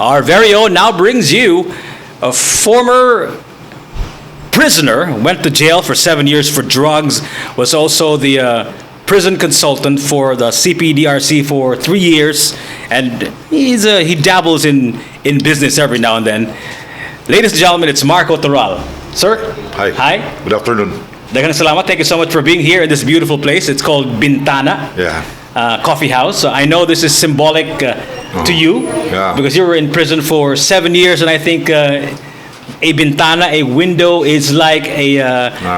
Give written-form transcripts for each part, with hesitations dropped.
our very own now brings you a former prisoner, went to jail for 7 years for drugs, was also the prison consultant for the CPDRC for 3 years, and he dabbles in business every now and then. Ladies and gentlemen, it's Marco Toral. Sir? Hi. Hi. Good afternoon. Daghang salamat. Thank you so much for being here in this beautiful place. It's called Bintana. Yeah. Coffee house. So I know this is symbolic to you, Yeah. because you were in prison for 7 years, and I think a Bintana, a window, is like a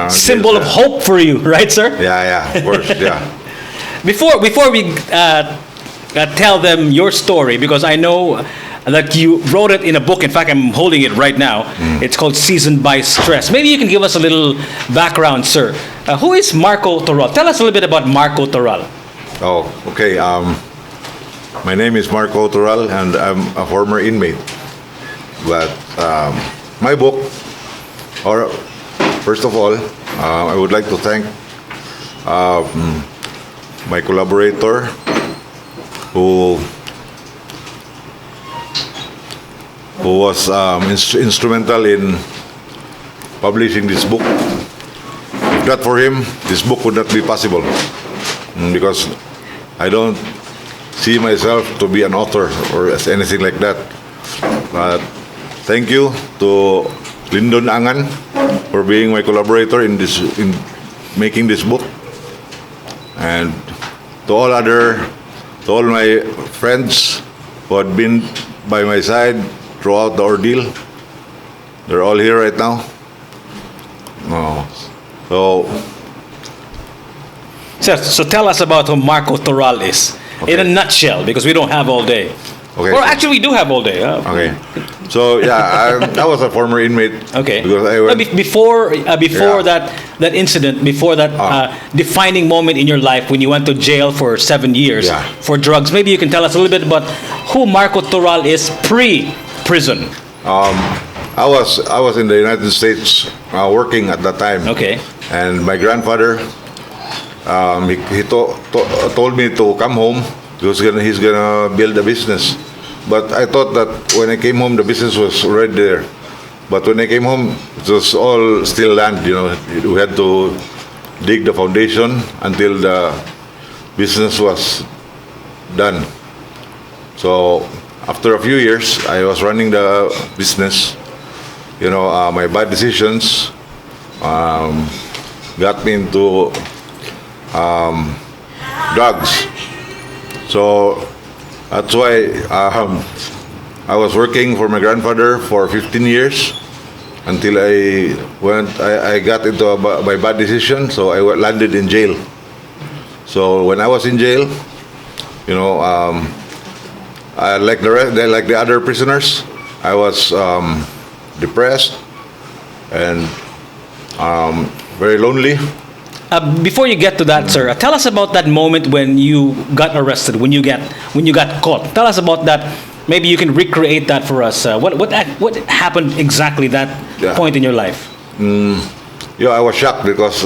symbol of hope for you, right, sir? Yeah, of course, yeah. Before we tell them your story, because I know that you wrote it in a book. In fact, I'm holding it right now. It's called Seasoned by Stress. Maybe you can give us a little background, sir. Who is Marco Toral? Tell us a little bit about Marco Toral. Oh, okay. My name is Marco Toral, and I'm a former inmate. But my book, or first of all, I would like to thank my collaborator who was instrumental in publishing this book. If not for him, this book would not be possible, because I don't see myself to be an author or as anything like that. But thank you to Lyndon Angan for being my collaborator in making this book, and to all my friends who had been by my side throughout the ordeal. They're all here right now. So tell us about who Marco Toral is, in a nutshell, because we don't have all day. Okay. Or actually, we do have all day. Okay. So yeah, I was a former inmate. Okay. Because I went, before Yeah. that incident, before that defining moment in your life when you went to jail for 7 years Yeah. for drugs, maybe you can tell us a little bit about who Marco Toral is pre-prison. I was in the United States working at that time. Okay. And my grandfather, he told me to come home because he's gonna build a business. But I thought that when I came home, the business was already there. But when I came home, it was all still land. We had to dig the foundation until the business was done. So after a few years, I was running the business. My bad decisions got me into drugs. So that's why I was working for my grandfather for 15 years until I got into my bad decision. So I landed in jail. So when I was in jail, like the other prisoners, I was depressed and very lonely. Before you get to that, sir, tell us about that moment when you got arrested, when you got caught. Tell us about that. Maybe you can recreate that for us. What happened exactly that point in your life? I was shocked because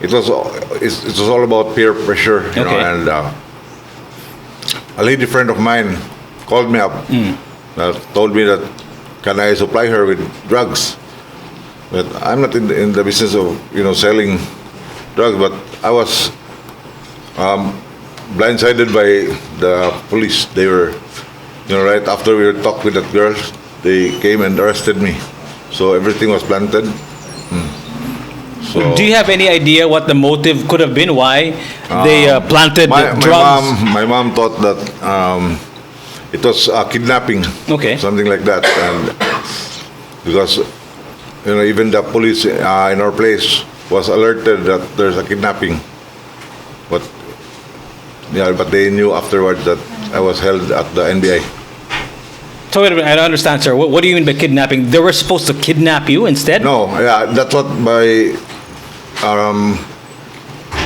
it was all about peer pressure, Okay. and a lady friend of mine called me up, told me that can I supply her with drugs. But I'm not in the business of selling drugs. But I was blindsided by the police. They were, right after we talked with that girl, they came and arrested me. So everything was planted. So Do you have any idea what the motive could have been? Why they planted drugs? My mom thought that it was kidnapping. Okay. Something like that, and because even the police in our place was alerted that there's a kidnapping, but they knew afterwards that I was held at the NBI. So wait a minute, I don't understand, sir. What do you mean by kidnapping? They were supposed to kidnap you instead? No, that's what my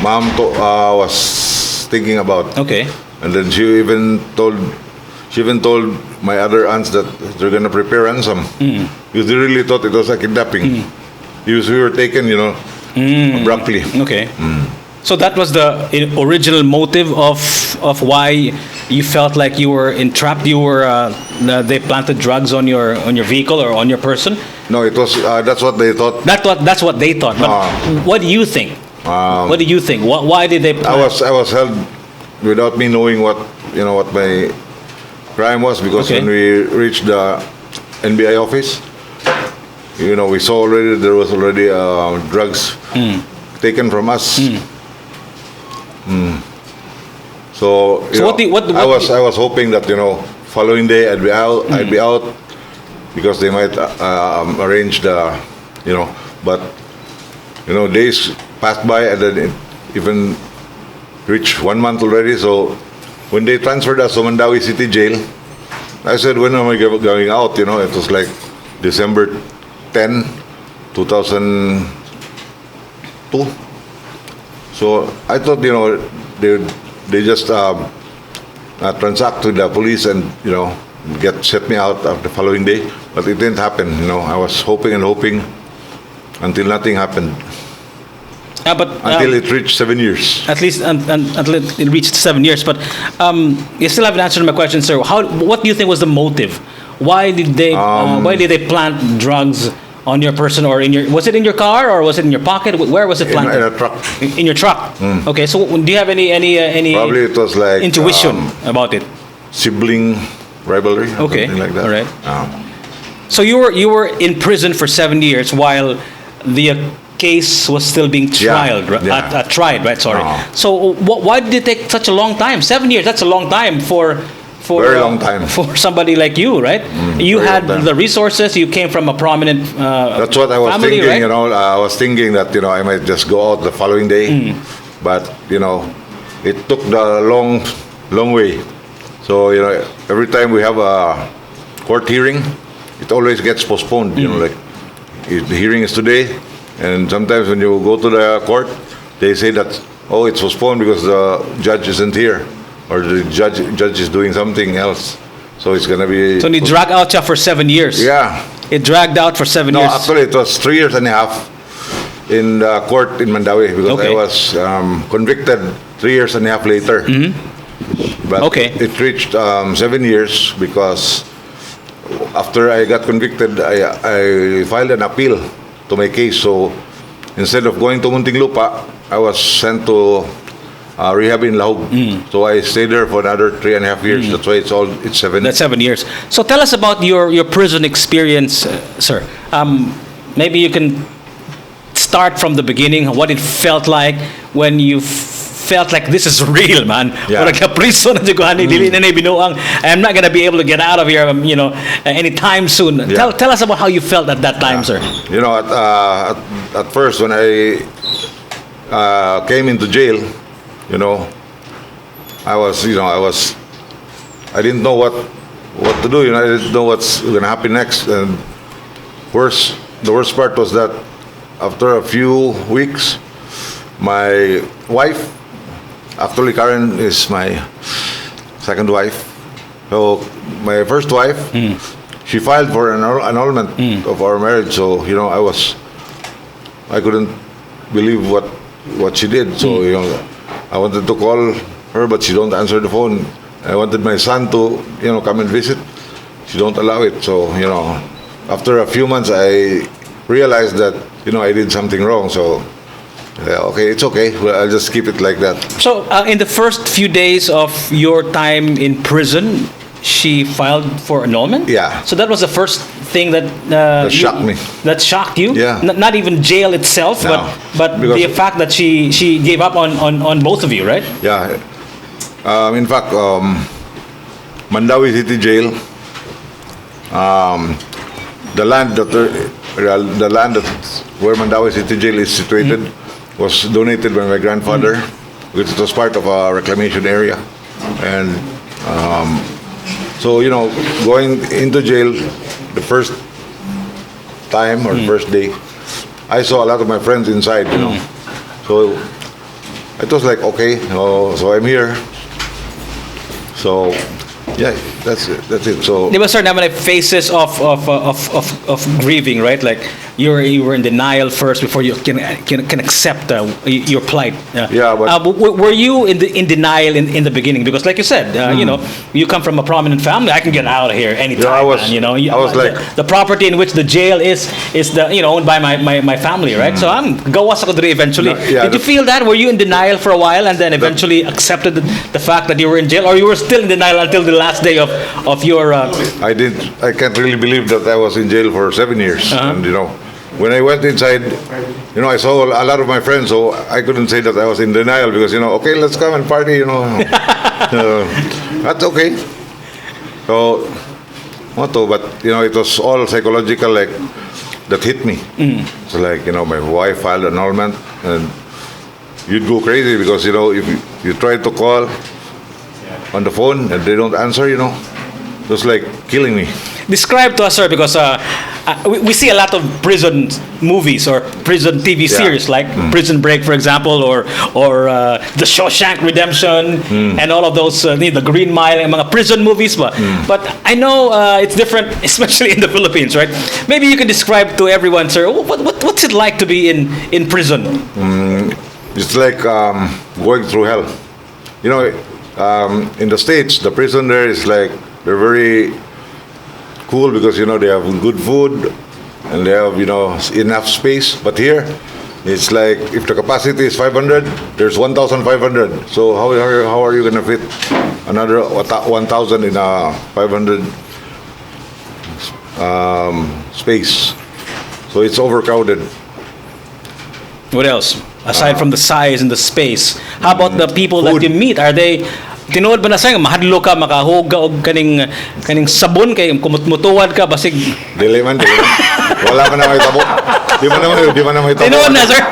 mom was thinking about. Okay. And then she even told my other aunts that they're gonna prepare ransom because they really thought it was a kidnapping. Because we were taken, abruptly. Okay. So that was the original motive of why you felt like you were entrapped. You were they planted drugs on your vehicle or on your person. No, it was that's what they thought. That's what they thought. But what do you think? What do you think? Why did they? I was held without me knowing what my crime was, because Okay. when we reached the NBI office, we saw already there was already drugs taken from us. So, So what I was hoping that following day I'd be out because they might arrange the but days passed by, and then it even reached 1 month already. So when they transferred us to Mandawi City Jail, I said, when am I going out? It was like December 10, 2002. So I thought, they just transact with the police and, set me out the following day. But it didn't happen. I was hoping and hoping until nothing happened. Until it reached 7 years. At least until it reached 7 years. But you still haven't answered my question, sir. What do you think was the motive? Why did they plant drugs on your person, or was it in your car, or was it in your pocket? Where was it planted? In a truck. In your truck. Okay. So do you have any Probably it was like intuition about it? Sibling rivalry. Or Okay. something like that. All right. So you were in prison for 7 years while the case was still being tried, right? Sorry. So why did it take such a long time? 7 years. That's a long time for very long time for somebody like you, right? You had the resources. You came from a prominent that's what I was family, thinking. right? I was thinking that I might just go out the following day, but it took the long way. So every time we have a court hearing, it always gets postponed. Like the hearing is today, and sometimes when you go to the court, they say that it's postponed because the judge isn't here, or the judge is doing something else. So it's gonna be. So they drag out for 7 years. Yeah. It dragged out for 7 No, years. actually, it was 3 years and a half in the court in Mandawi, because Okay. I was convicted 3 years and a half later. But Okay. it reached 7 years because after I got convicted, I filed an appeal to my case. So instead of going to Muntinlupa, I was sent to Rehab in Lahog. So I stayed there for another 3.5 years. That's why it's 7. That's 7 years. So tell us about your prison experience, sir. Maybe you can start from the beginning, what it felt like when you felt like this is real, man. Yeah. I'm not gonna be able to get out of here, anytime soon. Yeah. Tell us about how you felt at that time, sir. At first when I came into jail, I didn't know what to do. I didn't know what's gonna happen next. And the worst part was that after a few weeks, my wife, actually Karen is my second wife. So my first wife, she filed for an annulment of our marriage. So I couldn't believe what she did. So I wanted to call her, but she don't answer the phone. I wanted my son to come and visit. She don't allow it. So after a few months, I realized that I did something wrong. So okay, it's okay. Well, I'll just keep it like that. So in the first few days of your time in prison, she filed for annulment? Yeah. So that was the first thing that shocked me. That shocked you? Yeah. Not even jail itself, No. but Because- the fact that she gave up on both of you, right? Yeah. In fact, Mandawi City Jail, the land that where Mandawi City Jail is situated was donated by my grandfather, which was part of a reclamation area, and so going into jail the first time or first day, I saw a lot of my friends inside. So it was like, okay, so I'm here. So yeah, that's it. So Di ba, sir, naman ay faces of grieving, right? Like you were in denial first before you can accept your plight. Yeah, but- were you in denial in the beginning? Because like you said, you know, you come from a prominent family. I can get out of here anytime. Yeah, I was- man, you know, I was like- the property in which the jail is the, you know, owned by my family, right? So I'm gawas ako diri eventually. No, yeah, Did you feel that? Were you in denial for a while and then eventually accepted the fact that you were in jail, or you were still in denial until the last day of your? I can't really believe that I was in jail for 7 years. And, you know, when I went inside, you know, I saw a lot of my friends, so I couldn't say that I was in denial because, you know, okay, let's come and party, you know. That's okay. So, but, you know, it was all psychological, like, that hit me. So, like, you know, my wife filed annulment, and you'd go crazy because, you know, if you try to call on the phone and they don't answer, you know, it was like killing me. Describe to us, sir, because we see a lot of prison movies or prison TV series like Prison Break, for example, or The Shawshank Redemption, and all of those, the Green Mile, and mga prison movies. But I know it's different, especially in the Philippines, right? Maybe you can describe to everyone, sir, what's it like to be in prison? It's like going through hell. You know, in the States, the prison there is like, they're very cool because, you know, they have good food and they have, you know, enough space. But here, it's like, if the capacity is 500, there's 1,500. So how are you going to fit another 1,000 in a 500 space? So it's overcrowded. What else? Aside from the size and the space, how about the people Food. that you meet? Are they tinuod ba na sa mahadlo ka makahuga og kaning sabon kay kumutmutuwad ka basig Dili man. Wala man na may tabo. Di man na may tabo. tinuod na, sir?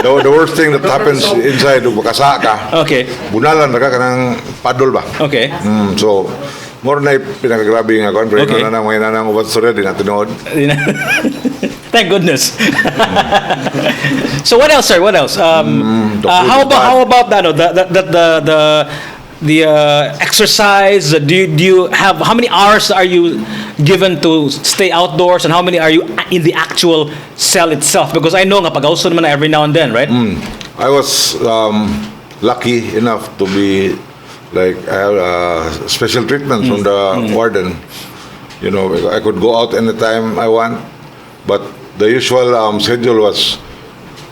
The worst thing that happens inside, kung makasa ka, Okay. bunalan na ka kanang paddle ba? Okay. So, more na pinakagrabe nga kon, pero Okay. may nanang ubat surya, di na tinuod. Thank goodness. So what else, sir? What else? The food How is bad. about that? No, the exercise. Do you have, how many hours are you given to stay outdoors, and how many are you in the actual cell itself? Because I know nga pag-auso naman every now and then, right? I was lucky enough to be like, I have special treatment from the warden. You know, I could go out anytime I want, but the usual schedule was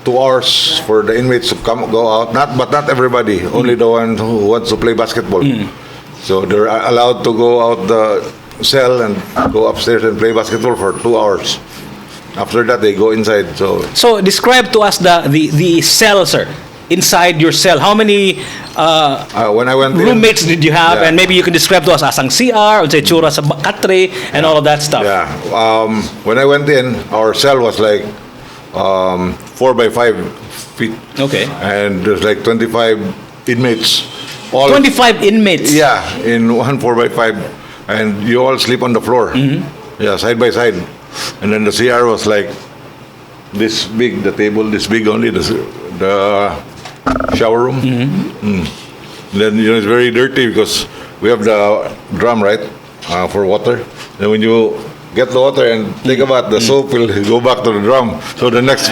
2 hours for the inmates to go out. But not everybody. Only the one who wants to play basketball. So they're allowed to go out the cell and go upstairs and play basketball for 2 hours. After that, they go inside. So describe to us the cell, sir. Inside your cell, how many When I went roommates did you have? Yeah. And maybe you can describe to us asang CR, or say tsura sa katre, and all of that stuff. Yeah. When I went in, our cell was like 4 by 5 feet. Okay. And there's like 25 inmates. All 25 inmates. Yeah, in one 4 by 5. And you all sleep on the floor. Yeah, side by side. And then the CR was like this big, the table this big only, the shower room. Then, you know, it's very dirty because we have the drum, right, for water. Then when you get the water and take a bath, the soap will go back to the drum. So the next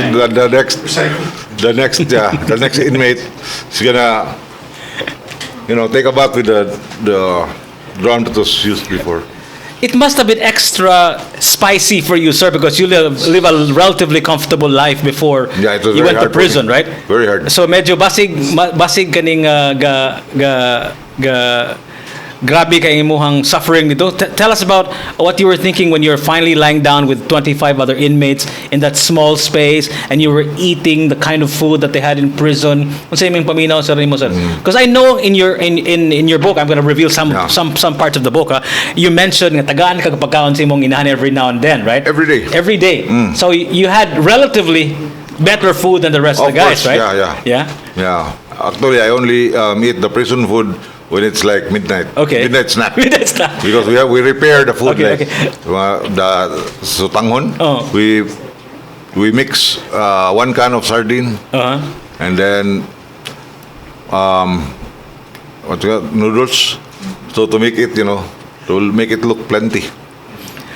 inmate is gonna, you know, take a bath with the drum that was used before. It must have been extra spicy for you, sir, because you live a relatively comfortable life before Yeah, it was you very went to hard for prison, me. right? Very hard. So medyo basig kaning grabe kay imuhang suffering dito. Tell us about what you were thinking when you were finally lying down with 25 other inmates in that small space, and you were eating the kind of food that they had in prison. Unsa imong paminaw sa nimo, sir? Because I know in your book, I'm going to reveal some parts of the book. You mentioned nga tagaan ka pagkaon sa imong inahan every now and then, right? Every day. Every day. So you had relatively better food than the rest of the guys, course, right? yeah. Actually, I only eat the prison food when it's like midnight. Okay. Midnight snack. Midnight snack. Because we repair the food, Okay, like the sutanghon. Oh. We mix 1 can of sardine, and then noodles. So to make it, you know, to make it look plenty.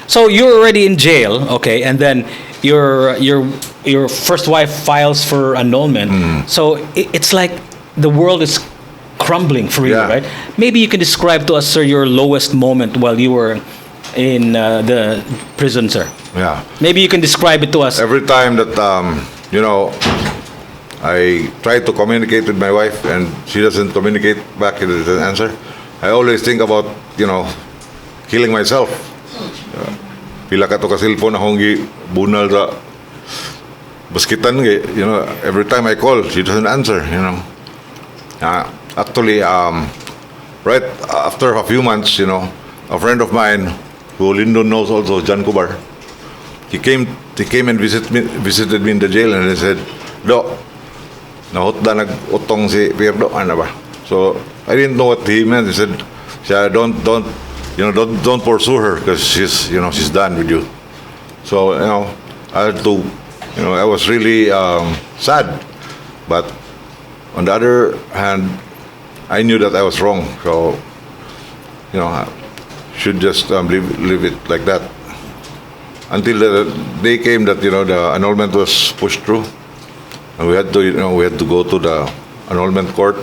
So you're already in jail, okay, and then your first wife files for annulment. So it's like the world is crumbling for you, Yeah. right? Maybe you can describe to us, sir, your lowest moment while you were in the prison, sir. Yeah. Maybe you can describe it to us. Every time that I try to communicate with my wife and she doesn't communicate back with an answer, I always think about killing myself. Pila ka to ka cellphone akong bunal sa baskitan every time I call she doesn't answer. Actually, right after a few months, a friend of mine who Lyndon knows also, John Kubar, he came and visited me in the jail, and he said, "Do, nahutda nag-utong si Pierdo, ano ba?" So I didn't know what he meant. He said, don't pursue her because she's done with you. So I had to, I was really sad, but on the other hand, I knew that I was wrong. So I should just leave it like that until the day came that the annulment was pushed through, and we had to go to the annulment court.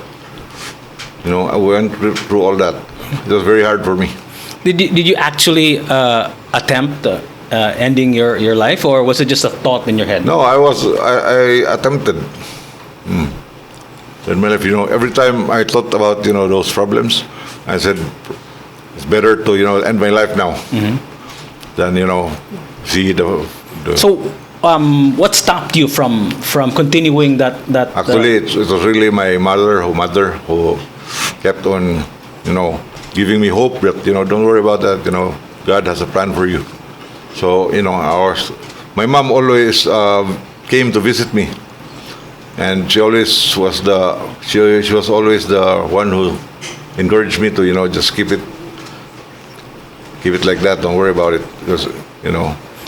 I went through all that. It was very hard for me. Did you actually attempt ending your life, or was it just a thought in your head? No, I attempted. In my life, every time I thought about those problems, I said it's better to end my life now than see the. So, what stopped you from continuing that? Actually, it was really my mother who kept on giving me hope that don't worry about that. God has a plan for you. So my mom always came to visit me, and she always was she was always the one who encouraged me to just keep it like that. Don't worry about it, because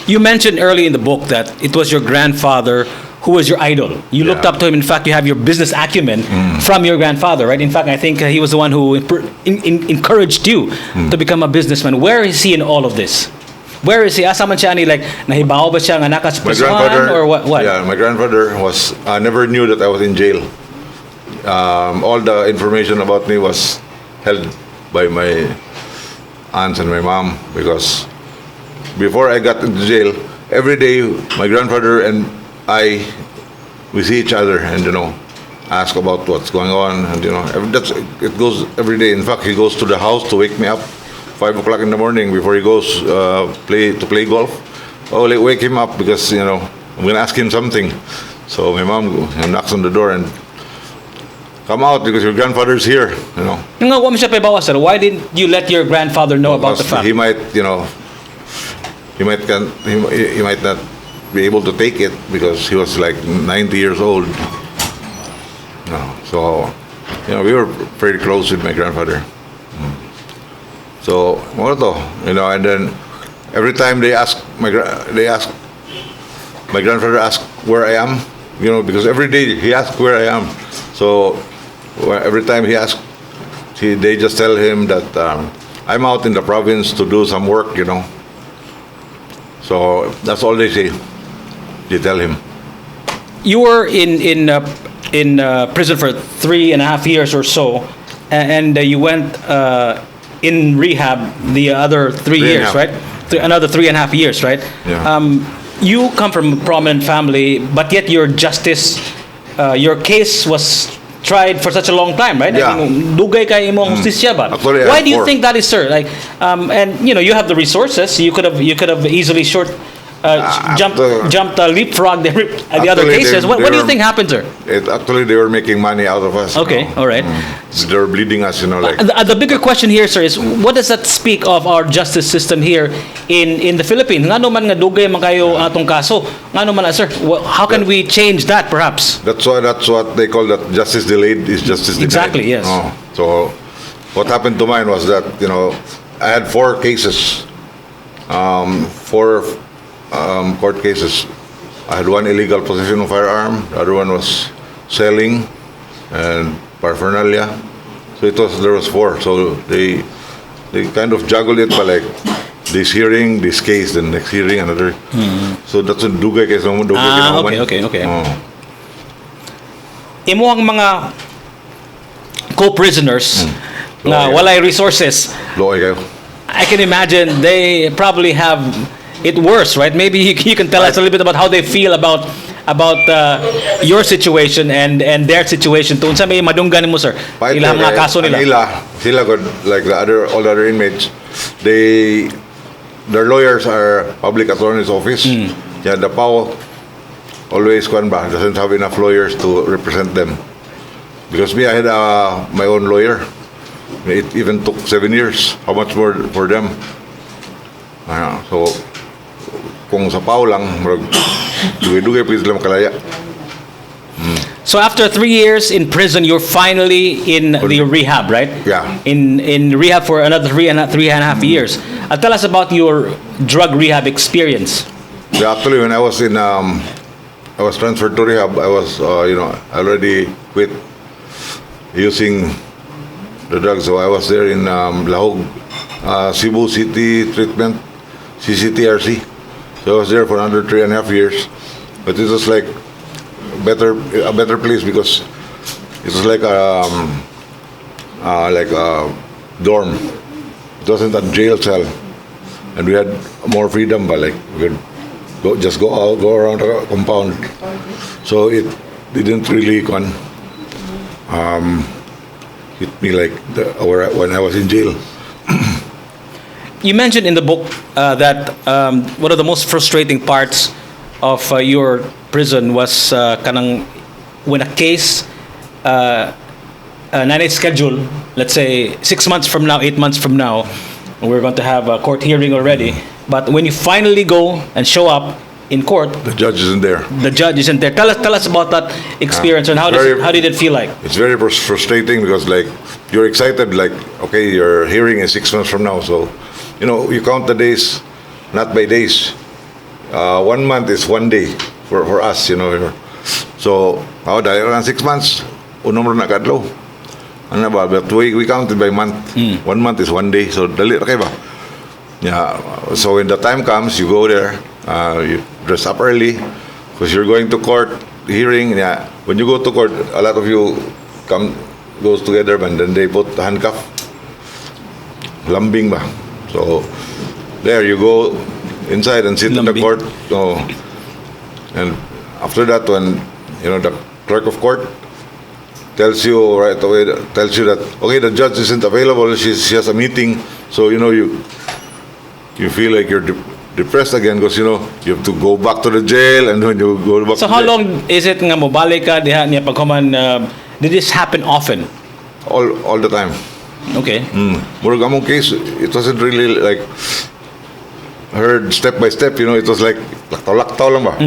You mentioned early in the book that it was your grandfather who was your idol. You looked up to him. In fact, you have your business acumen from your grandfather, right? In fact, I think he was the one who encouraged you to become a businessman. Where is he in all of this? Where is he? Asa man siya ni, like, nahibaw ba siya nga nakas my grandfather, or what? Yeah, my grandfather was never knew that I was in jail. All the information about me was held by my aunts and my mom, because before I got into jail, every day my grandfather and we see each other and ask about what's going on, and it goes every day. In fact, he goes to the house to wake me up 5 o'clock in the morning before he goes play golf. Oh, wake him up because I'm gonna ask him something. So my mom knocks on the door and, "Come out because your grandfather's here." Nga wa mo siya paibawas, sir. Why didn't you let your grandfather know about the fact? He might not be able to take it because he was like 90 years old. So we were pretty close with my grandfather. So and then every time my grandfather asked where I am, because every day he asked where I am. So every time he asked, they just tell him that I'm out in the province to do some work. So that's all they say. They tell him. You were in prison for 3.5 years or so, and you went in rehab the other 3 years, right? Another 3.5 years, right? Yeah. You come from a prominent family, but yet your case was tried for such a long time, right? Yeah. Dugay kay imong hustisya ba? Actually, Why do you think that is, sir? Like, and you have the resources. You could have easily jumped leapfrog the other cases. What do you think happened, sir? Actually, they were making money out of us. Okay, all right. They were bleeding us, like. The bigger question here, sir, is what does that speak of our justice system here in the Philippines? Ngano man nga dugay man kayo atong kaso? Ngano man, sir? How can we change that, perhaps? That's what they call that justice delayed is justice denied. Exactly, yes. So what happened to mine was that I had 4 cases, 4 court cases. I had one illegal possession of firearm. The other one was selling and paraphernalia. So there was 4. So they kind of juggled it, but like this hearing, this case, then next hearing, another. So that's what dugay kay sa mo, dugay kay Ah, naman. okay. Oh. Imo ang mga co-prisoners na Okay. walay resources. Loy kayo. I can imagine they probably have it worse, right? Maybe you can tell us a little bit about how they feel about your situation and their situation. Tungkol sa may madunggan mo, sir. Ilang mga kaso nila. Sila good, like all the other inmates, their lawyers are public attorney's office. Yeah, the PAO always doesn't have enough lawyers to represent them. Because me, I had my own lawyer. It even took 7 years. How much more for them? So, kung sa PAO lang, dugay-dugay pa sila makalaya. So after 3 years in prison, you're finally in the rehab, right? Yeah. In rehab for another three and a half years. Tell us about your drug rehab experience. Yeah, actually, when I was I was transferred to rehab. I was, already quit using the drugs. So I was there in Lahog, Cebu City Treatment, CPDRC. So I was there for under 3.5 years. But it was like a better place because it was like a dorm. It wasn't a jail cell, and we had more freedom. But like we could go around the compound. So it didn't really hit me like when I was in jail. You mentioned in the book that one of the most frustrating parts of your prison was kanang when a case 9-8 schedule, let's say 6 months from now, 8 months from now, we're going to have a court hearing already. But when you finally go and show up in court, The judge isn't there. the judge isn't there. Tell us about that experience and how did it feel like? It's very frustrating because like you're excited, like okay, your hearing is 6 months from now, so you count the days, not by days. 1 month is 1 day for us, So dahil around 6 months, unom na kadlaw. Ano ba? But we counted by month. 1 month is 1 day, so dali na kayo ba? Yeah. So when the time comes, you go there. You dress up early because you're going to court hearing. Yeah. When you go to court, a lot of you goes together, and then they put the handcuff. Lambing ba? So there you go inside and sit in the Lambing. court. So, and after that, when the clerk of court tells you right away, tells you that okay, the judge isn't available. She has a meeting. So you feel like you're depressed again because you have to go back to the jail, and when you go back So to how jail, long is it nga mobalik ka diha niya paghuman did this happen often? all the time. Okay. Murag among case, it wasn't really like heard step by step. It was like laktaw lang ba.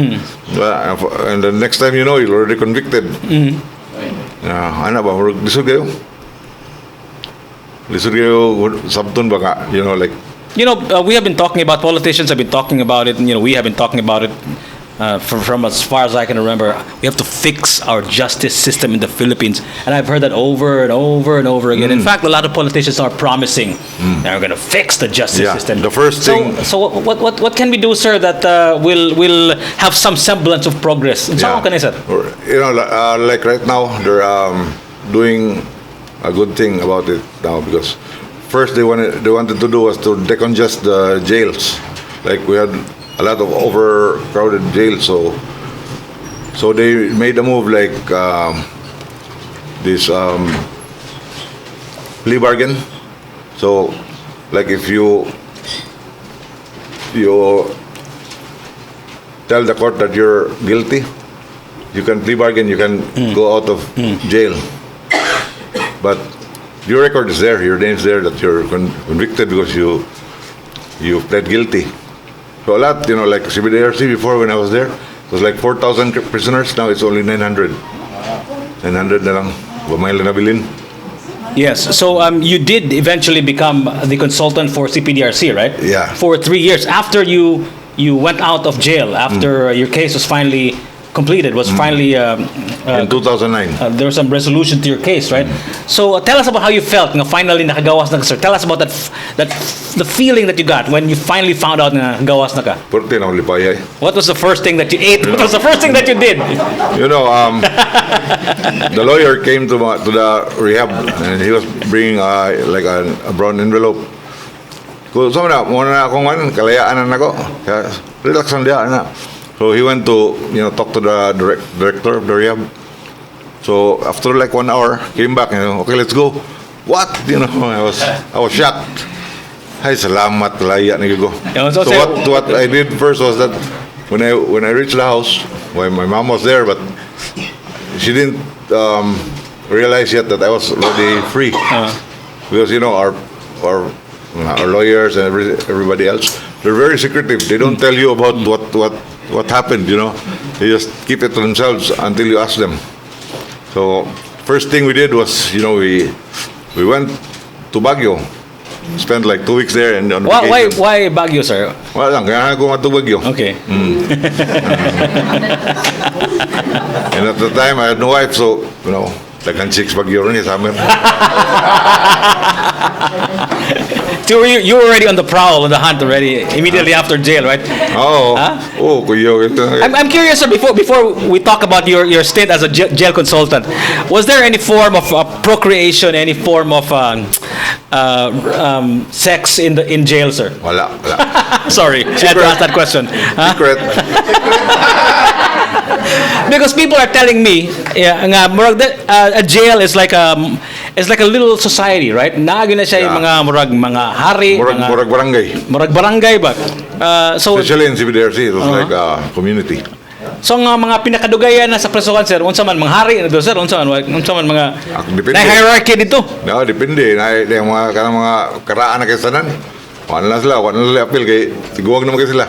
And the next time you're already convicted. Ano ba, murag lisod kayo sabton ba ka, like. We have been talking about, politicians have been talking about it, and we have been talking about it from as far as I can remember. We have to fix our justice system in the Philippines, and I've heard that over and over and over again. In fact, a lot of politicians are promising they're going to fix the justice system. The first thing. So what can we do, sir, that will have some semblance of progress? So how can I say? Like right now, they're doing a good thing about it now because first they wanted to do was to decongest the jails. Like we had a lot of overcrowded jails, so they made a move like this plea bargain. So like if you tell the court that you're guilty, you can plea bargain, you can go out of jail. But your record is there, your name's there that you're convicted because you pled guilty. So a lot, like CPDRC before when I was there, it was like 4,000 prisoners. Now it's only 900. 900 na lang. Bumay lang nabilin. Yes. So you did eventually become the consultant for CPDRC, right? Yeah. For 3 years after you went out of jail, after your case was finally completed, was finally in 2009. there was some resolution to your case, right? So tell us about how you felt. Nga finally nakagawas na ka, sir. Tell us about that the feeling that you got when you finally found out na gawas na ka. Purti na ulipay. What was the first thing that you ate? What was the first thing that you did? You know, the lawyer came to the rehab and he was bringing like a brown envelope. Kung saan na, muna na akong kalayaan na ako. Kaya, relax lang diyan na. So he went to, talk to the director of the rehab. So after like 1 hour, came back, okay, let's go. What? I was shocked. Ay, salamat, laya na ko. So what I did first was that when I reached the house, my mom was there, but she didn't realize yet that I was already free. Because, our lawyers and everybody else, they're very secretive. They don't tell you about what happened, They just keep it to themselves until you ask them. So first thing we did was, we went to Baguio. Spent like 2 weeks there and on vacation. Why Baguio, sir? Wala lang, kaya ako to Baguio. Okay. And at the time I had no wife, so like an 6 Baguio rin sa amin. So you were already on the prowl, on the hunt already, immediately after jail, right? Oo. Huh? Oo, kuya. I'm curious, sir, before we talk about your stint as a jail consultant, was there any form of procreation, any form of sex in jail, sir? Wala. Sorry, I had to ask that question. Huh? Secret. Because people are telling me, a jail is like a little society, right? Naagin na siya yung mga hari, Murag barangay. murag barangay ba? So Especially in CPDRC, it was like a community. so nga mga pinakadugayan na sa presohan, sir, unsa man mga hari na do, sir, unsa man mga Depende. na hierarchy dito. No, depende. Yung mga karaan na kasanan. Wala na sila appeal kay tiguwag naman kay sila.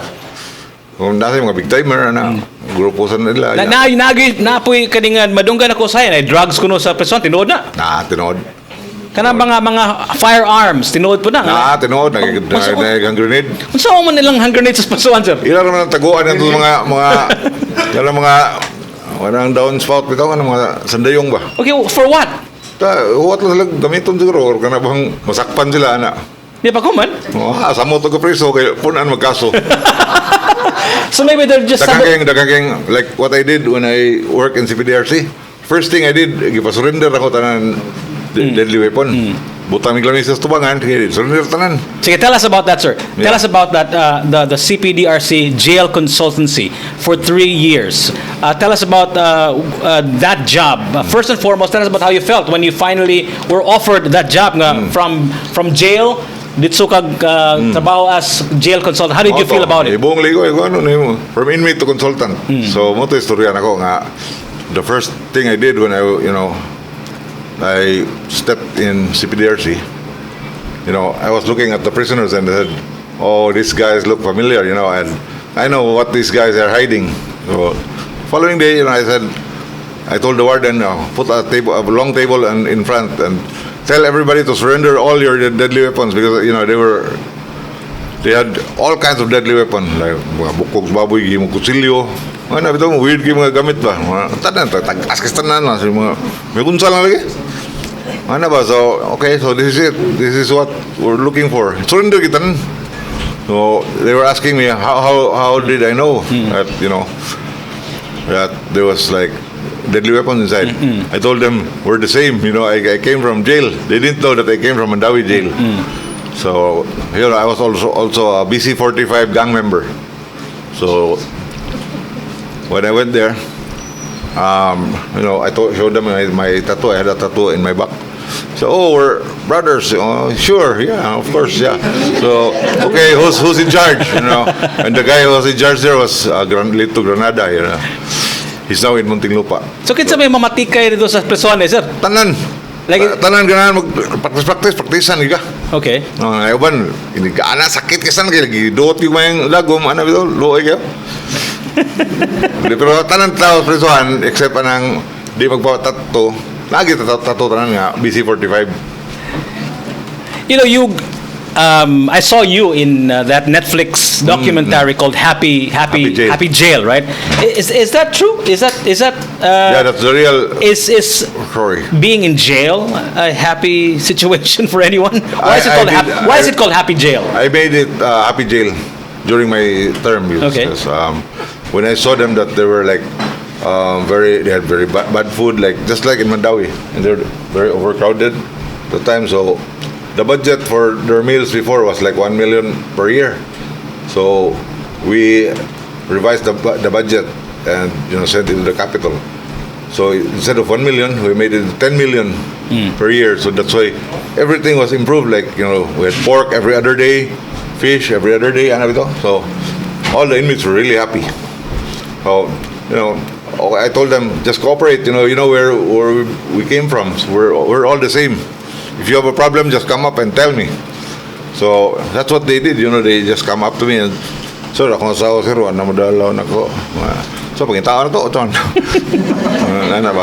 Kung nasa yung mga big timer na grupo sa nila. Naapoy kaningan madunggan ako sa yan, drugs kuno sa presohan, tinuod na. Tinood. Kana mga firearms, tinuod po na. Tinood. Nag-hand grenade. Unsa man nilang hand grenade sa presohan, sir? Ilan naman ang taguan nito mga downspout bitaw mga sandayong ba? Okay, for what? Huwat lang sila gamiton siguro or kana bang masakpan sila ana. Di pa ko man. Samo to ka preso kay punan magkaso. So maybe they're just Dagang like what I did when I work in CPDRC. First thing I did, gipa-surrender ako tanan deadly weapon. Butang miglang sa tubangan, surrender tanan. Sige, tell us about that, sir. Tell us about that the CPDRC jail consultancy for 3 years. Tell us about that job. First and foremost, tell us about how you felt when you finally were offered that job from jail. Dito kag trabaho as jail consultant. How did you feel about it? Buong ligo, from inmate to consultant. So, mo to istorya nako nga the first thing I did when I stepped in CPDRC, I was looking at the prisoners and I said, oh, these guys look familiar, and I know what these guys are hiding. So, following day, I told the warden, put a long table in front and tell everybody to surrender all your deadly weapons because, they had all kinds of deadly weapons like mga bukog, baboy, gimong kutsilyo. Ito mo, weird mga gamit ba? Tag-askis tanan na. May kunsa lang lagi. So, okay, so this is it. This is what we're looking for. Surrender kita. So, they were asking me, how did I know that, that there was like deadly weapons inside? I told them, we're the same. I came from jail. They didn't know that I came from Mandawi jail. So, I was also a BC-45 gang member. So, when I went there, I showed them my tattoo. I had a tattoo in my back. So, we're brothers. Sure, yeah, of course, yeah. So, okay, who's in charge? And the guy who was in charge there was Lito Granada. He's now in Muntinlupa. So, kinsa may mamatikay dito sa presohan, sir? Tanan. Tanan ganahan practice-practicean ka. Okay. Ayban, ini ana sakit kasan kay lagi duot yung mayang lagom ana bitaw luoy kayo. Pero tanan tao presohan except anang di magpa-tattoo. Lagi tattoo tanan nga BC-45. I saw you in that Netflix documentary called Happy Jail. Happy Jail, right? Is that true? Is that Yeah, that's the real is story. being in jail a happy situation for anyone? Why is it I called did- Why is it called Happy Jail? I made it Happy Jail during my term. Okay. Because, when I saw them that they were like they had very bad food, like just like in Mandawi, and they're very overcrowded at the time. So the budget for their meals before was like 1 million per year. So we revised the budget and sent it to the capital. So instead of 1 million, we made it 10 million per year. So that's why everything was improved. Like we had pork every other day, fish every other day, and everything. So all the inmates were really happy. So I told them just cooperate. Where we came from. So we're all the same. If you have a problem, just come up and tell me. So that's what they did. They just come up to me and, sir, ako asawa sir, wala mo dalaw na ko. So pagkita na to, ito.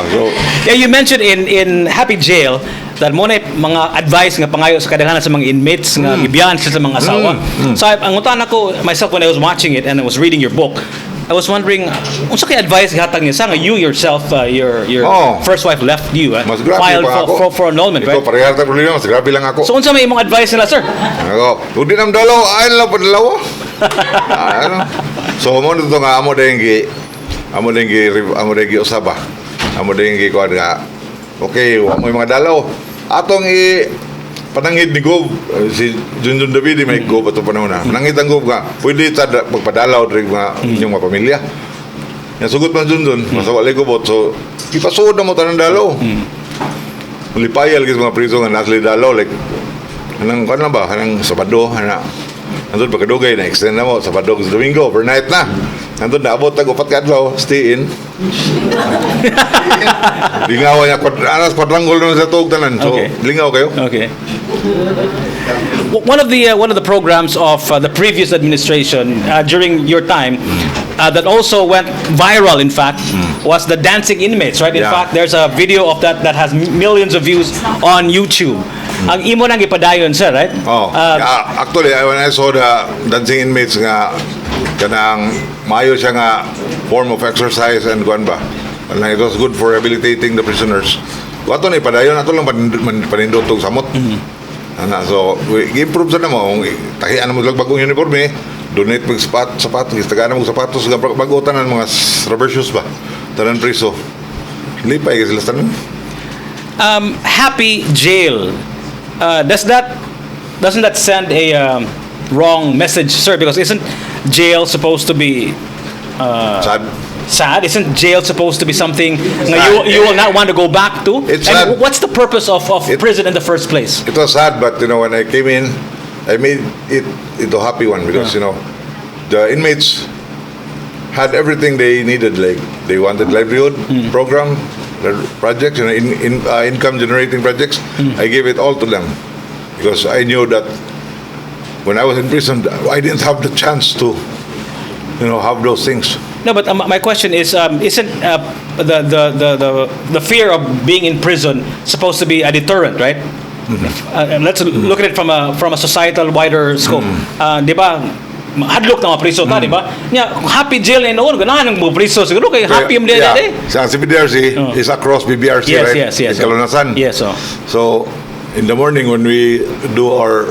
So Yeah, you mentioned in Happy Jail that mo na mga advice nga pangayo sa kadaghanan sa mga inmates nga gibiyan sila sa mga asawa. So ang utan ako myself when I was watching it and I was reading your book, I was wondering unsa kay advice gihatag niya sa nga you yourself your first wife left you mas grabe filed pa ako. for annulment, Ito, right? parehas na problema, mas grabe lang ako. So unsa may imong advice nila, sir? Ako, kung di nam dalaw, ayon lang po dalawa. So mo nito nga amo dengi usaba. Amo dengi ko nga. Okay, wa mo mga dalaw. Atong panangid ni Gob, si Junjun David may Gob ato panahon na. Panangid ang Gob nga, pwede ta magpadalaw diri mga inyong mga pamilya. Nga sugot man Junjun, masawalay ko bot. So ipasuod na mo tanang dalaw. Mulipayal kis mga priso nga nasli dalaw like kanang ba kanang Sabado ana. Nandun pagkadugay na extend na mo Sabado sa Domingo overnight na. Nandun na abot tag upat ka adlaw stay in. Lingaw niya quadrangle naman sa tuog tanan. So Okay. lingaw kayo. Okay. One of the programs of the previous administration during your time that also went viral, in fact, was the dancing inmates, right? In Yeah. fact, there's a video of that has millions of views on YouTube. Ang imo nang ipadayon, sir, right? Actually, when I saw the dancing inmates nga kanang maayo siya nga form of exercise and kuan ba. It was good for rehabilitating the prisoners. Ato na ipadayon ato lang panindot og samot. So we improve sa namo tahian mo lang bagong uniforme, donate mag sapatos, istagana mo sapatos nga bagutan ng mga rubber shoes ba. Tanan priso. Lipay kasi sila tanan. Happy Jail. Doesn't that send a wrong message, sir? Because isn't jail supposed to be sad? Isn't jail supposed to be something you will not want to go back to? It's and sad. what's the purpose of prison in the first place? It was sad, but when I came in, I made it into a happy one because the inmates had everything they needed. Like they wanted livelihood program, projects, income generating projects. I gave it all to them because I knew that when I was in prison, I didn't have the chance to, have those things. No, but my question is, isn't the fear of being in prison supposed to be a deterrent, right? Let's look at it from a societal wider scope. Di ba? Hadlok na mga priso ta, di ba? Happy jail and all, ganahan ng mga priso. Siguro kay happy yung Yeah. day. Sa CPDRC is across BBRC, Yes, right? yes, yes. In Kalunasan. Yes, so. So, in the morning when we do our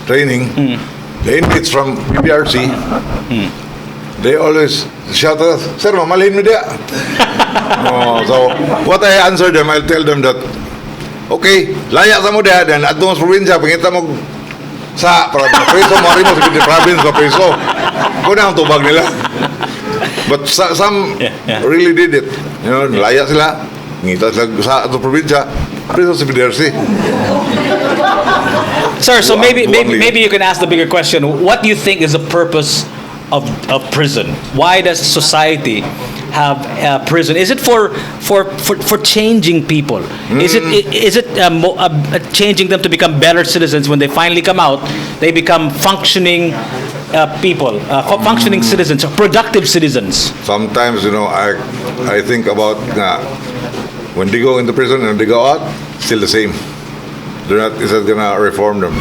training, the inmates from BBRC, they always shout at us, "Sir, mamalhin mo diya." So, what I answer them, I'll tell them that, okay, laya sa mo diya, then at sa probinsya, pangita mo sa preso, mari mo sa province sa preso. Kung ang tubag nila. But some really did it. Laya sila, ngita sila sa probinsya, preso sa PDRC. Sir, so maybe you can ask the bigger question. What do you think is the purpose of prison? Why does society have prison? Is it for changing people? Is it changing them to become better citizens when they finally come out? They become functioning people, functioning citizens, productive citizens. Sometimes, I think about when they go into prison and they go out, still the same. It's not gonna reform them.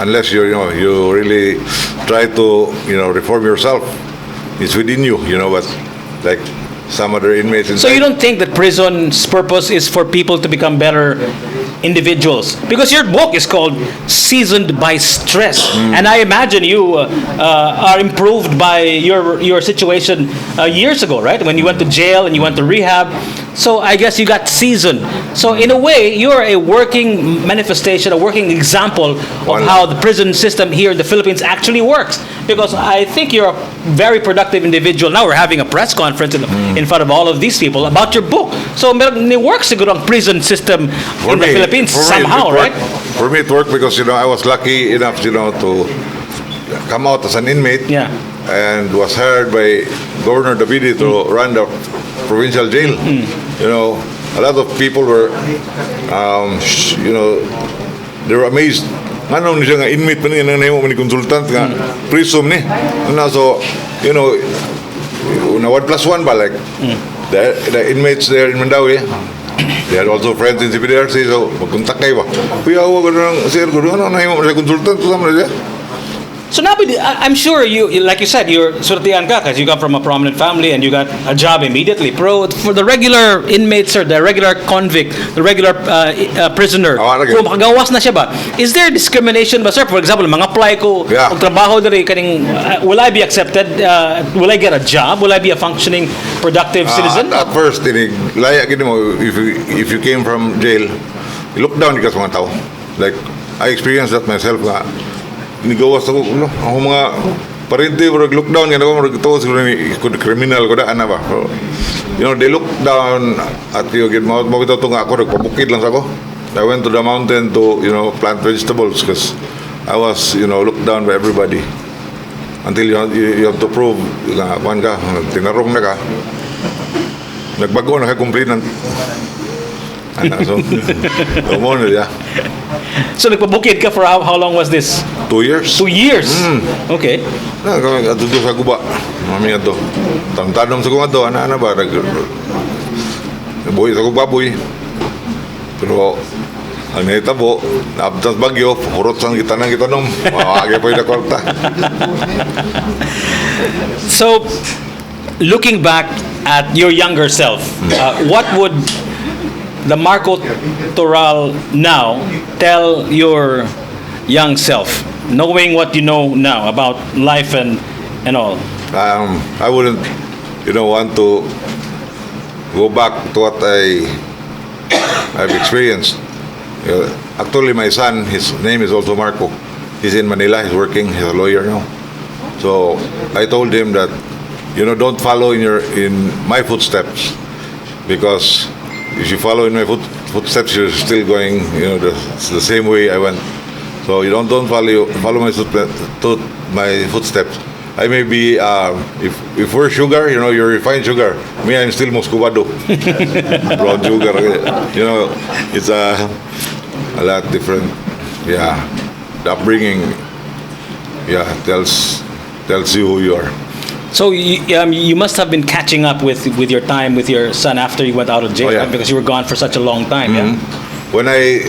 unless you really try to reform yourself. It's within you, but like some other inmates. So you don't think that prison's purpose is for people to become better individuals? Because your book is called Seasoned by Stress, and I imagine you are improved by your situation years ago, right? When you went to jail and you went to rehab. So I guess you got seasoned. So in a way, you're a working manifestation, a working example of how the prison system here in the Philippines actually works. Because I think you're a very productive individual. Now we're having a press conference in front of all of these people about your book. So it works siguro ang prison system in the Philippines somehow, right? For me, it worked because I was lucky enough to come out as an inmate. Yeah. And was hired by Governor Davide to run the Provincial jail. A lot of people were, they were amazed. Ano ni siya nga inmate pa niya nang mo ni consultant nga prism ni. So, na 1+1 ba like the inmates there in Mandawi. They had also friends in CPDRC, so magkontak kayo ba? Kuya, huwag ko nang sir ko ano na mo sa consultant to sama na siya. So now, I'm sure you, like you said, you're surtian ka because you come from a prominent family and you got a job immediately. Pero for the regular inmates or the regular convict, the regular prisoner, kung makagawas na siya ba, is there discrimination ba, sir? For example, mag-apply ko, Yeah. trabaho diri kaning, will I be accepted? Will I get a job? Will I be a functioning, productive citizen? At first, laya gini mo, if you came from jail, you look down ka sa mga tao. Like, I experienced that myself nga. Nigawas ako, ako mga parente, look down, yan ako, siguro ni criminal ko daan na ba. So, they look down at you, mabitaw ito nga ako, nagpabukid lang ako. I went to the mountain to, plant vegetables because I was, looked down by everybody. Until you have to prove, kuhan ka, tinarong na ka, nagbago, nakakomplete ng, so, umon na. So nagpabukid ka for how long was this? 2 years. 2 years? Okay. Ato doon sa guba. Mami nga to. Tanong sa kong ato, ana ba? Buhay sa kong baboy. Pero, ang nahitabo, naabtas bagyo, kurot sang kita ng nom. Mawagay pa yung nakorta. So, looking back at your younger self, what would the Marco Toral now tell your young self, knowing what you know now about life and all? I wouldn't, want to go back to what I've experienced. Actually, my son, his name is also Marco. He's in Manila. He's working. He's a lawyer now. So I told him that, don't follow in my footsteps, because if you follow in my footsteps, you're still going, the same way I went. So you don't follow my footsteps. I may be, if we're sugar, you're refined sugar. Me, I'm still muscovado. Brown sugar. It's a lot different. Yeah, the upbringing, tells you who you are. So you must have been catching up with your time with your son after you went out of jail, Oh, yeah. right? Because you were gone for such a long time. Yeah. When I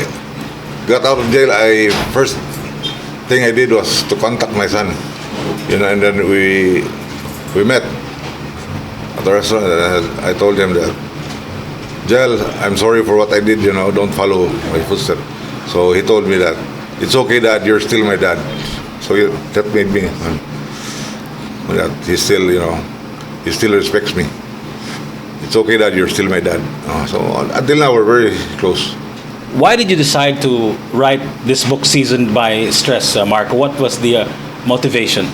got out of jail, first thing I did was to contact my son, and then we met at the restaurant. I told him that, Jel, I'm sorry for what I did. Don't follow my footsteps. So he told me that it's okay, Dad. You're still my dad. So that made me. That he still respects me. It's okay that you're still my dad. So until now we're very close. Why did you decide to write this book, Seasoned by Stress, Marco? What was the motivation?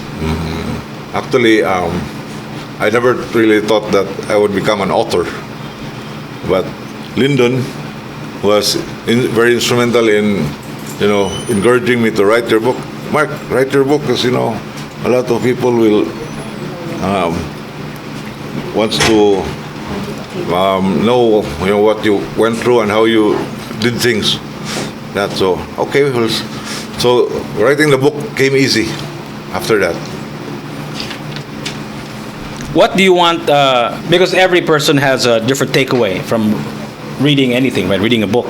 Actually, I never really thought that I would become an author, but Lyndon was very instrumental in encouraging me to write your book. Mark, write your book, because a lot of people will wants to know what you went through and how you did things. So okay, so writing the book came easy after that. What do you want? Because every person has a different takeaway from reading anything, right? Reading a book.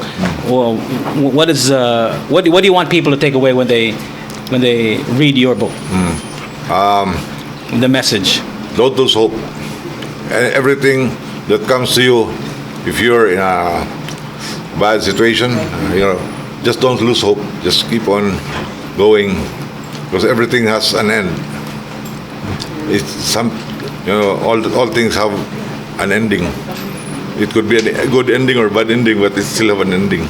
Well, what do you want people to take away when they when they read your book? The message. Don't lose hope. Everything that comes to you, if you're in a bad situation, just don't lose hope. Just keep on going, because everything has an end. It's all things have an ending. It could be a good ending or bad ending, but it still have an ending.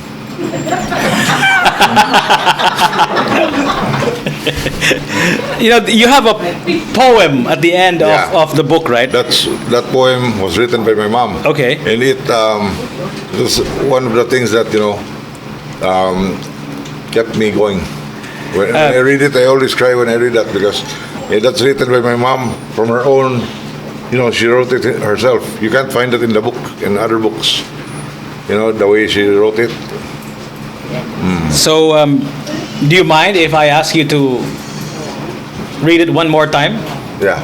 You have a poem at the end of the book, right? That poem was written by my mom. Okay. And it was one of the things that kept me going. When I read it, I always cry when I read that, because that's written by my mom from her own. She wrote it herself. You can't find it in the book, in other books. The way she wrote it. So, do you mind if I ask you to read it one more time? Yeah.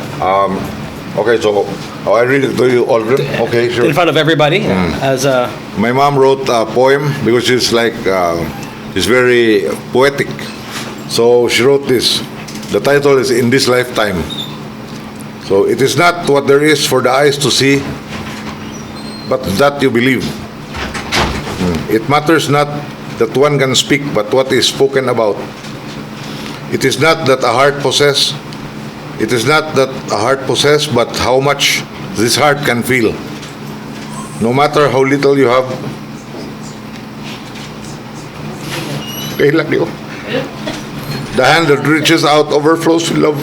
Okay, so I read it to you all of them? Okay, sure. In front of everybody? As a... My mom wrote a poem because she's very poetic. So she wrote this. The title is In This Lifetime. So it is not what there is for the eyes to see, but that you believe. It matters not that one can speak, but what is spoken about. It is not that a heart possess. It is not that a heart possess, but how much this heart can feel. No matter how little you have. The hand that reaches out overflows with love.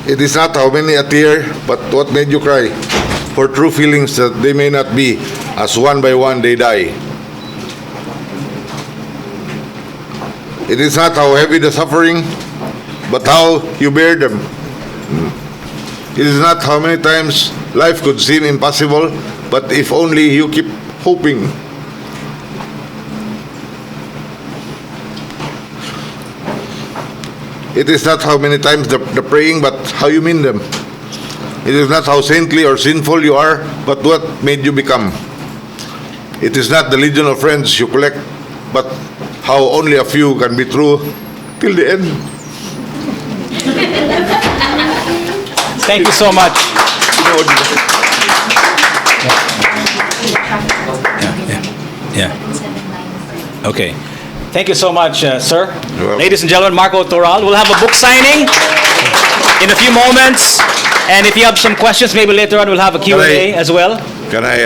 It is not how many a tear, but what made you cry. For true feelings that they may not be, as one by one they die. It is not how heavy the suffering, but how you bear them. It is not how many times life could seem impossible, but if only you keep hoping. It is not how many times the praying, but how you mean them. It is not how saintly or sinful you are, but what made you become. It is not the legion of friends you collect, but how only a few can be true till the end. Thank you so much. Yeah. Okay. Thank you so much, sir. Ladies and gentlemen, Marco Toral. We'll have a book signing in a few moments. And if you have some questions, maybe later on we'll have a Q&A as well. Can I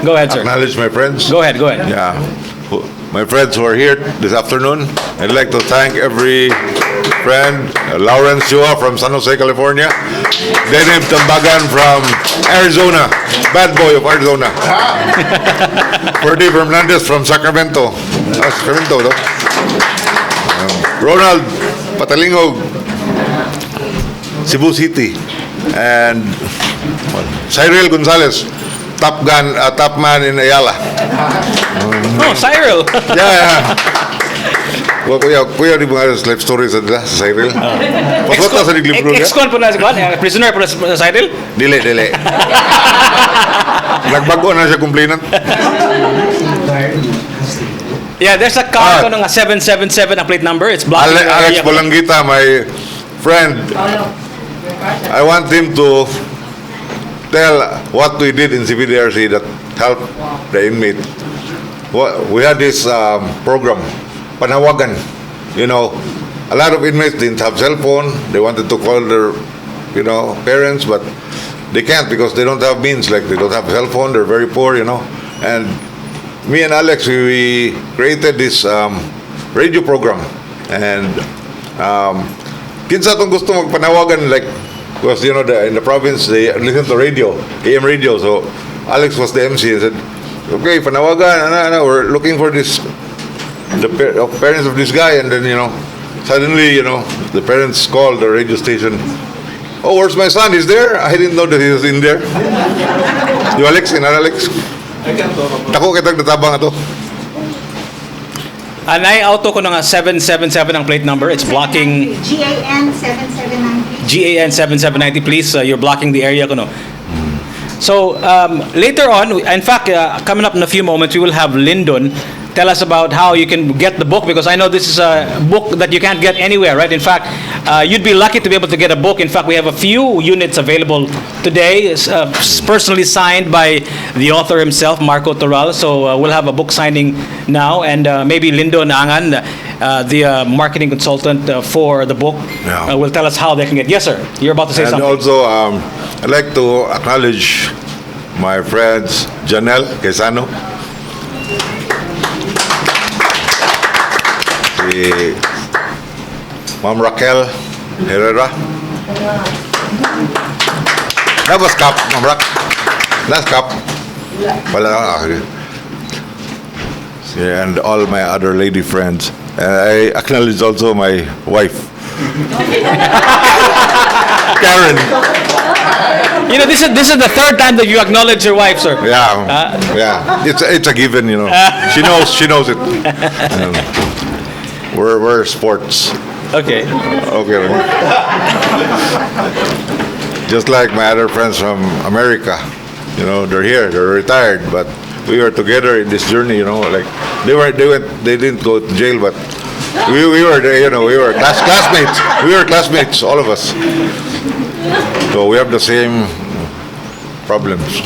go ahead, sir. Acknowledge my friends? Go ahead. Yeah. My friends who are here this afternoon, I'd like to thank every friend. Lawrence Chua from San Jose, California. Denib Tambagan from Arizona. Bad boy of Arizona. Ferdy Fernandez from Sacramento. Sacramento, no? Ronald Patalingog, Cebu City. And Cyril Gonzalez, top man in Ayala. Cyril. Yeah. Well, kuya di mga life stories sa Cyril. Paswata sa libro niya. Ex-con po na si prisoner po na si Cyril? Dili. Nagbago na siya complainant. Yeah, there's a car ko ng 777 ang plate number. It's blocking the Alex area. Bolangita, my friend. I want him to tell what we did in CPDRC that helped the inmate. We had this program, Panawagan. A lot of inmates didn't have cell phone. They wanted to call their, parents, but they can't because they don't have means. Like, they don't have cell phone. They're very poor, And me and Alex, we created this radio program. And kinsa tong gusto magpanawagan, like, because in the province they listen to radio, AM radio. So Alex was the MC and said, "Okay, panawagan, we're looking for the parents of this guy." And then suddenly the parents called the radio station. "Oh, where's my son? He's there? I didn't know that he was in there." You Alex, Alex. Ako kitang natabang ato. Anay auto ko nga 777 ang plate number. It's blocking GAN 7790. GAN 7790. Please, you're blocking the area ko no. So later on, in fact, coming up in a few moments, we will have Lyndon tell us about how you can get the book, because I know this is a book that you can't get anywhere, right? In fact, you'd be lucky to be able to get a book. In fact, we have a few units available today, personally signed by the author himself, Marco Toral. So we'll have a book signing now, and maybe Lindo Angan, the marketing consultant for the book, Yeah. will tell us how they can get. Yes, sir. You're about to say And something. also, I'd like to acknowledge my friends Janelle Quezano, si Ma'am Raquel Herrera. That was cup, Ma'am Rack. Last cup. Wala. And all my other lady friends. And I acknowledge also my wife, Karen. You know, this is the third time that you acknowledge your wife, sir. Yeah, yeah. It's a given, you know. She knows it. We're sports. Okay. Okay. Just like my other friends from America, you know, they're here, they're retired, but we were together in this journey, you know. Like they didn't go to jail, but we were there, you know. We were classmates. We were classmates, all of us. So we have the same problems.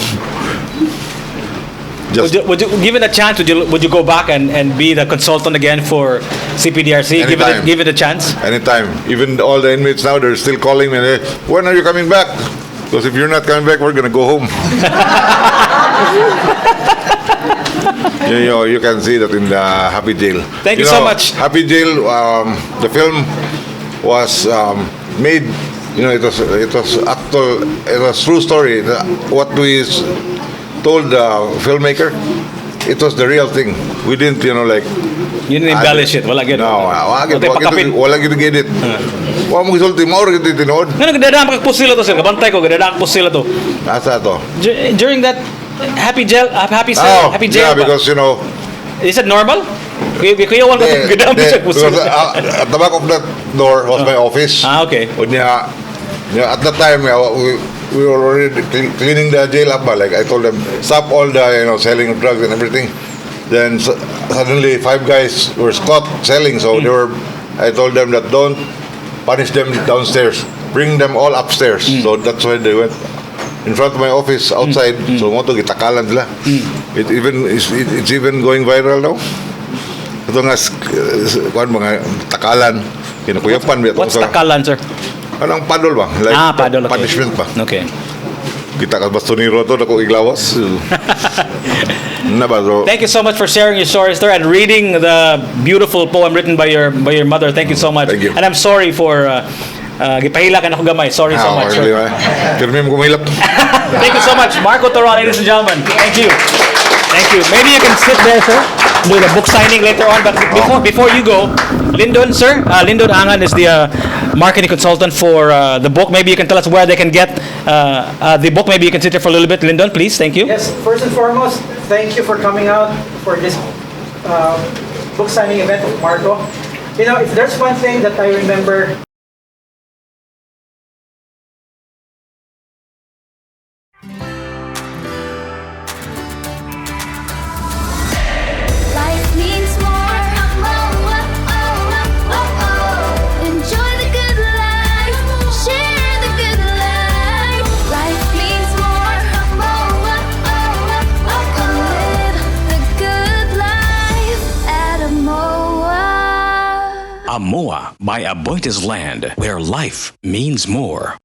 Just Would you, given a chance, would you go back and be the consultant again for CPDRC? Anytime. Give it a chance. anytime. Even all the inmates now, they're still calling me. When are you coming back? Because if you're not coming back, we're gonna go home. You know, you can see that in the Happy Jail. Thank you so much. Happy Jail. The film was made. You know, it was actual. It was true story. What we told the filmmaker, it was the real thing. We didn't, you know, like. You didn't embellish it. Wala gid. No, wala gid edit. Wa mo gisulti mo rin tinod. Nga nagdadaan kag pusila to, sir. Kabantay ko, gadadaan kag pusila to. Asa to? During that happy jail, happy yeah, jail. ba? because you know. Is it normal? Kuya wan ko gadaan mo siya Because pusila. at the back of that door was my office. Okay. At that time, we were already cleaning the jail up. Like I told them, stop all the selling of drugs and everything. Then suddenly 5 guys were caught selling. So I told them that don't punish them downstairs. Bring them all upstairs. So that's why they went in front of my office outside. So mo to gitakalan sila. It's even going viral now. Ito nga mga takalan. Kinukuyapan. What's takalan, sir? Anong paddle ba? Like paddle. Okay. punishment ba? Okay. Kita ka bastonero to, dako iglawas. So, Thank you so much for sharing your stories there and reading the beautiful poem written by your mother. Thank you so much. Thank you. And I'm sorry for gipahila ka na ko gamay. Sorry so much, sir. Pirmi mo kumilap. Thank you so much, Marco Toral, ladies and gentlemen. Thank you. Thank you. Maybe you can sit there, sir. Do the book signing later on. But before you go, Lyndon, sir, Lyndon Angan is the marketing consultant for the book. Maybe you can tell us where they can get the book. Maybe you can sit there for a little bit. Lyndon, please. Thank you. Yes, first and foremost, thank you for coming out for this book signing event with Marco. You know, if there's one thing that I remember Life means more. Enjoy the good life. Share the good life. Life means more. Come live the good life at AMOA. AMOA by AboitizLand, where life means more.